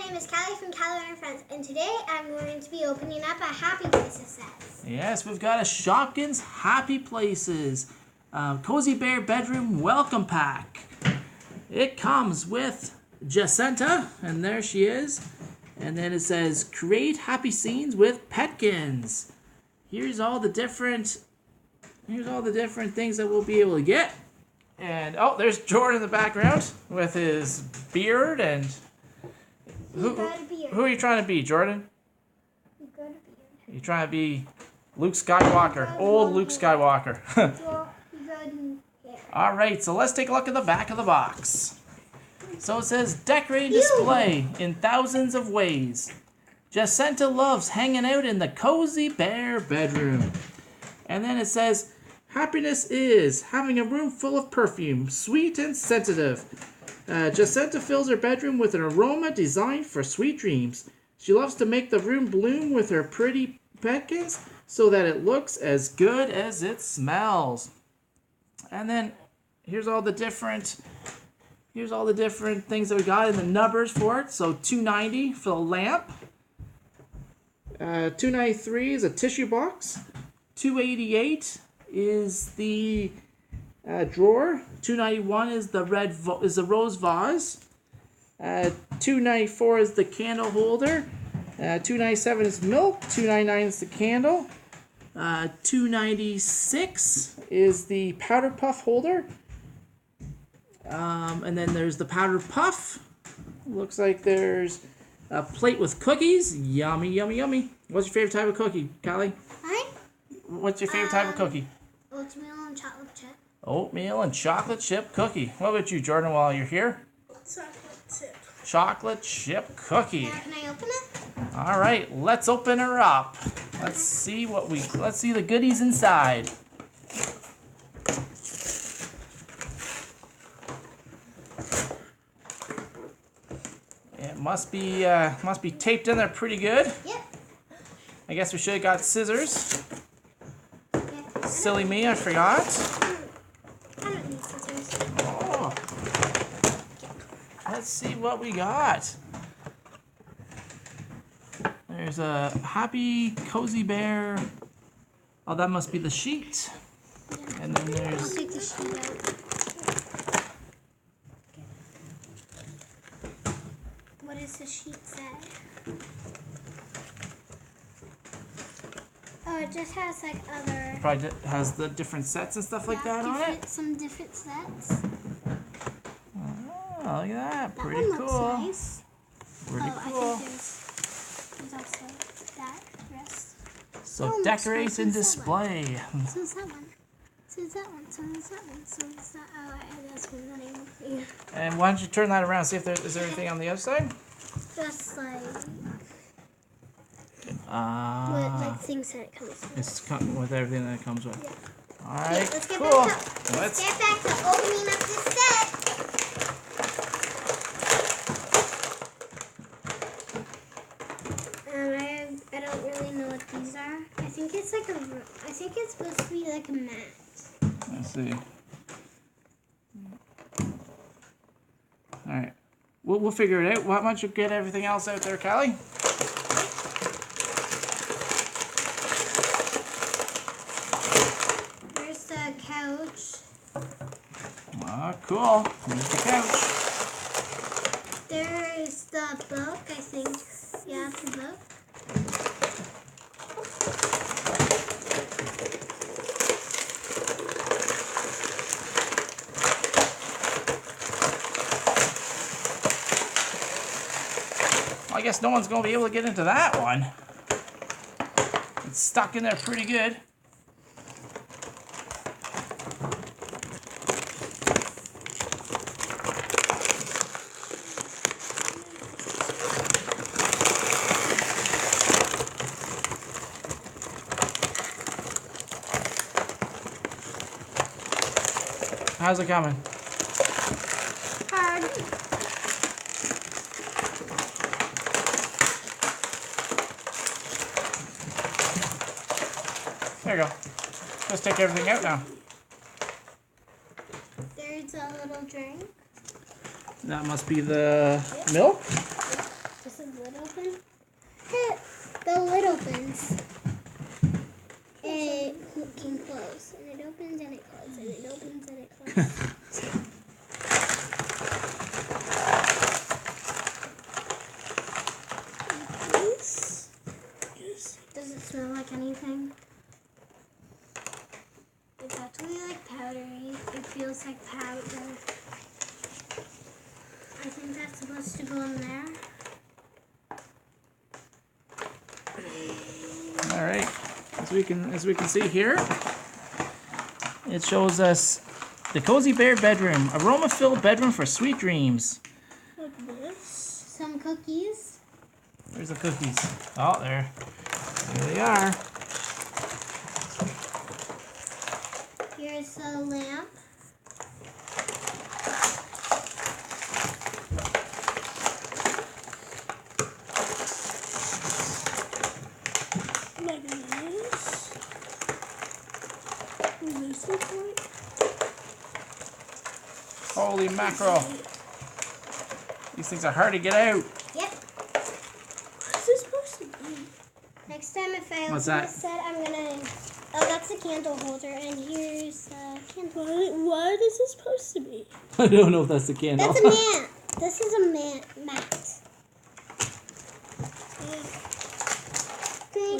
name is Callie from Callie and Friends, and today I'm going to be opening up a Happy Places set. Yes, we've got a Shopkins Happy Places Cozy Bear Bedroom Welcome Pack. It comes with Jacinta, and there she is. And then it says, create happy scenes with Petkins. Here's all the different things that we'll be able to get. And oh, there's Jordan in the background with his beard. And who are you trying to be, Jordan? You're trying to be Luke Skywalker, old Luke Skywalker. All right, so let's take a look at the back of the box. So it says, decorate and display in thousands of ways. Jacinta loves hanging out in the Cozy Bear bedroom. And then it says, happiness is having a room full of perfume, sweet and sensitive. Jacinta fills her bedroom with an aroma designed for sweet dreams. She loves to make the room bloom with her pretty Petkins so that it looks as good as it smells. And then here's all the different things that we got in the numbers for it. So $2.90 for the lamp. $2.93 is a tissue box. $2.88 is the drawer. $2.91 is the the rose vase. $2.94 is the candle holder. $2.97 is milk. $2.99 is the candle. $2.96 is the powder puff holder. And then there's the powder puff. Looks like there's a plate with cookies. Yummy, yummy, yummy. What's your favorite type of cookie, Callie? Hi. What's your favorite type of cookie? Oatmeal and chocolate chip. Oatmeal and chocolate chip cookie. What about you, Jordan, while you're here? Chocolate chip. Chocolate chip cookie. Now, can I open it? All right, let's open her up. Let's see the goodies inside. It must be taped in there pretty good. Yep. I guess we should have got scissors. Yeah. Silly me, I forgot. I don't need scissors. Oh. Let's see what we got. There's a happy cozy bear. Oh, that must be the sheet. Yeah. And then I'll there's take the sheet out. What does the sheet say? Oh, it just has like other. probably has the different sets and stuff like that on it. Some different sets. Oh, look at that. That Pretty one cool. looks nice. Pretty I cool. think there's also that rest. So Oh, decorate looks and nice. display. So is that one. So is that one. So is that one. So is that. Oh, that's one that I want. And why don't you turn that around? See if is there anything on the other side? Just like. Like things that it comes with. It's with everything that it comes with. Yeah. All right, Let's get cool. let's get back to opening up this set. I don't really know what these are. I think it's supposed to be like a mat. Let's see. All right, we'll figure it out. Why don't you get everything else out there, Callie? There's the couch. Ah, cool. Here's the couch. There's the book, I think. Yeah, the book. I guess no one's going to be able to get into that one. It's stuck in there pretty good. How's it coming? Hard. There you go. Let's take everything out now. There's a little drink. That must be the milk. This is Does it smell like anything? It's actually like powdery. It feels like powder. I think that's supposed to go in there. All right. As we can see here, it shows us the Cozy Bear bedroom, aroma-filled bedroom for sweet dreams. Like this. Some cookies. Where's the cookies? Oh, there. There they are. Here's a lamp. Like this. What does this look like? Holy mackerel. These things are hard to get out. Yep. What is this supposed to be? Next time if I open this set, I'm gonna... Oh, that's the candle holder, and here's a candle. What is this supposed to be? I don't know if that's the candle. That's a mat. This is a mat.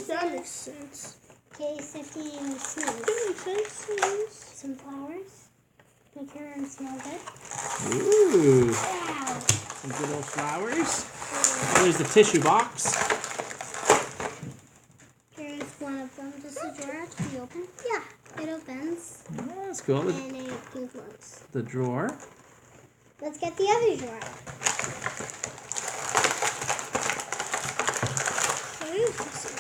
That makes sense. Case 15 seeds. That makes sense. Some flowers. Make her smell good. Ooh. Wow. Some good old flowers. Oh, there's the tissue box. Here's one of them. Does the drawer have to be open? Yeah, it opens. Oh, that's cool. And it closes. The drawer. Let's get the other drawer. What is this?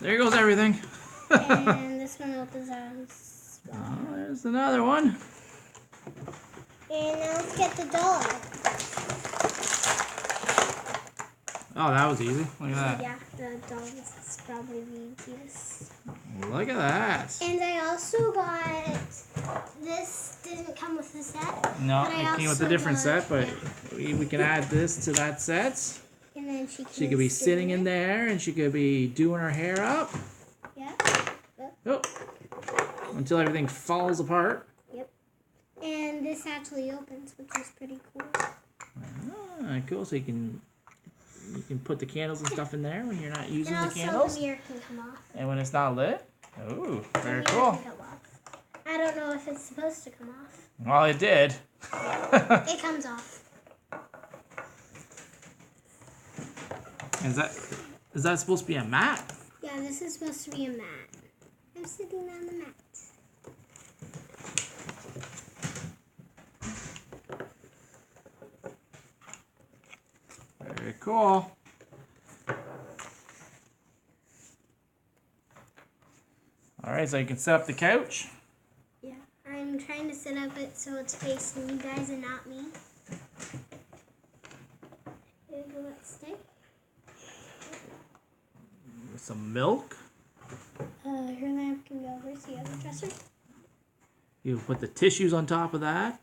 There goes everything. And this one opens on. Oh, there's another one. And now let's get the doll. Oh, that was easy. Look at that. Yeah, the doll is probably the easiest. Look at that. And I also got, this didn't come with the set. No, but I it came with a also different got- set, but yeah. we can add this to that set. And then she She could be sitting in there, and she could be doing her hair up. Yeah. Oh, until everything falls apart. Yep. And this actually opens, which is pretty cool. Ah, cool. So you can put the candles and stuff in there when you're not using And the also candles, the mirror can come off. and when it's not lit. Ooh, The very mirror cool. can come off. I don't know if it's supposed to come off. Well, it did. It comes off. Is that supposed to be a mat? Yeah, this is supposed to be a mat. I'm sitting on the mat. Very cool. All right, so you can set up the couch. Yeah, I'm trying to set up it so it's facing you guys and not me. Here, let's stay. With some milk. Her lamp can go over to the other dresser. You put the tissues on top of that,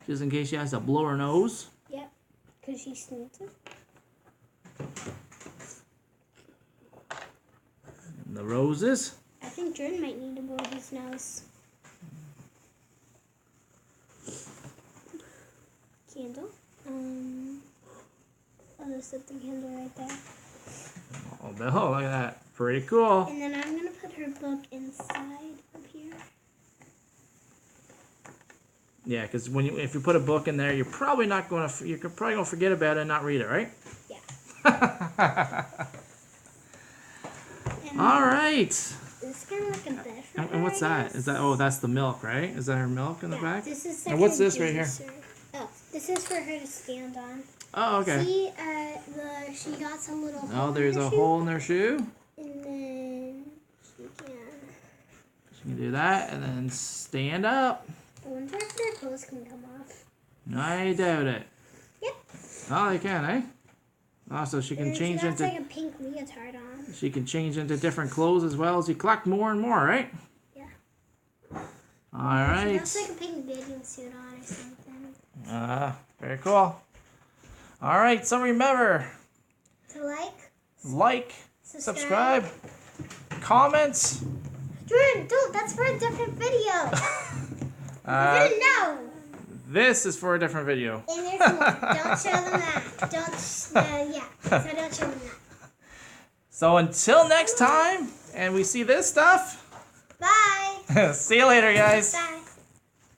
just in case she has to blow her nose. Yep, because she sneezes. And the roses. I think Jordan might need to blow his nose. Candle. I'll just set the candle right there. Oh, no, look at that. Pretty cool. And then I'm going to put her book inside of here. Yeah, because if you put a book in there, you're probably going to forget about it and not read it, right? Yeah. All right. This is kind of like a bed for her, And what's I that? guess. Is that? Oh, that's the milk, right? Is that her milk in the Yeah, back? this is And what's this right second here? dessert. Oh, this is for her to stand on. Oh, okay. See, she got some little hole Oh, in there's her a shoe, hole in her shoe. and then she can. She can do that and then stand up. I wonder if their clothes can come off. I doubt it. Yep. Oh, they can, eh? Oh, so she can And change she got into like a pink leotard on. she can change into different clothes as well as you collect more and more, right? Yeah. All right. She got like a pink bathing suit on or something. Very cool. All right, so remember To like, subscribe, comments. Jordan, don't. That's for a different video. You didn't know. This is for a different video. And there's more. Don't show them that. So don't show them that. So until next time, and we see this stuff. Bye. See you later, guys. Bye.